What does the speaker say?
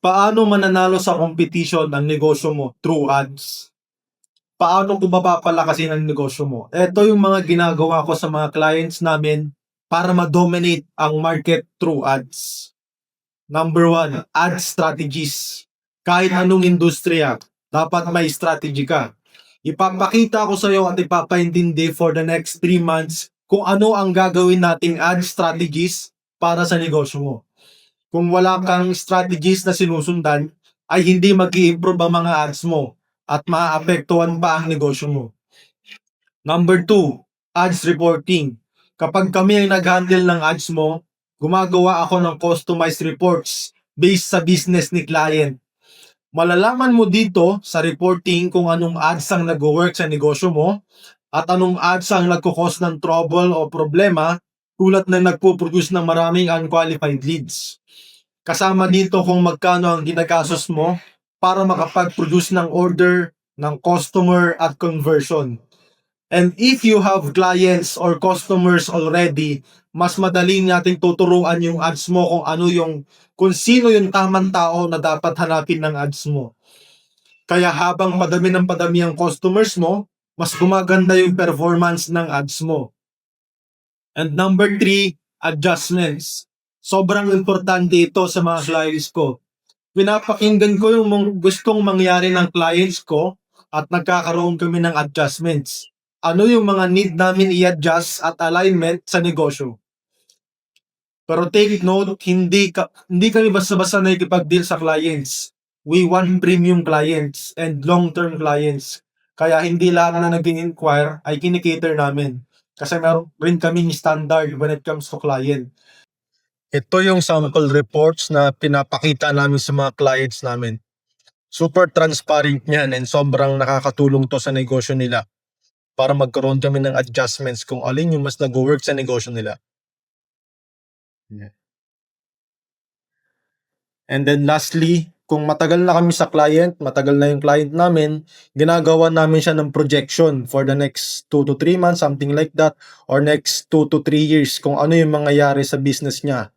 Paano mananalo sa competition ang negosyo mo through ads? Paano ko mapapalakasin ang negosyo mo? Ito yung mga ginagawa ko sa mga clients namin para ma-dominate ang market through ads. Number one, ad strategies. Kahit anong industriya, dapat may strategy ka. Ipapakita ko sa iyo at ipapaintindi for the next 3 months kung ano ang gagawin nating ad strategies para sa negosyo mo. Kung wala kang strategies na sinusundan, ay hindi mag-i-improve ang mga ads mo at maaapektuhan pa ang negosyo mo. Number two, ads reporting. Kapag kami ang nag-handle ng ads mo, gumagawa ako ng customized reports based sa business ni client. Malalaman mo dito sa reporting kung anong ads ang nag-work sa negosyo mo at anong ads ang nagkukos ng trouble o problema tulad na nagpo-produce ng maraming unqualified leads. Kasama dito kung magkano ang ginagastos mo para makapag-produce ng order, ng customer at conversion. And if you have clients or customers already, mas madali nating tuturuan yung ads mo kung sino yung tamang tao na dapat hanapin ng ads mo. Kaya habang padami ng padami ang customers mo, mas gumaganda yung performance ng ads mo. And number three, adjustments. Sobrang importante ito sa mga clients ko. Pinapakinggan ko yung gustong mangyari ng clients ko at nagkakaroon kami ng adjustments. Ano yung mga need namin i-adjust at alignment sa negosyo. Pero take note, hindi kami basta-basta nakikipag-deal sa clients. We want premium clients and long-term clients. Kaya hindi lahat na nag-inquire ay kinikater namin. Kasi meron rin kaming standard when it comes to client. Ito yung sample reports na pinapakita namin sa mga clients namin. Super transparent niyan and sobrang nakakatulong to sa negosyo nila para magkaroon kami ng adjustments kung alin yung mas nag-work sa negosyo nila. And then lastly, kung matagal na kami sa client, matagal na yung client namin, ginagawa namin siya ng projection for the next 2 to 3 months, something like that, or next 2 to 3 years kung ano yung mangyayari sa business niya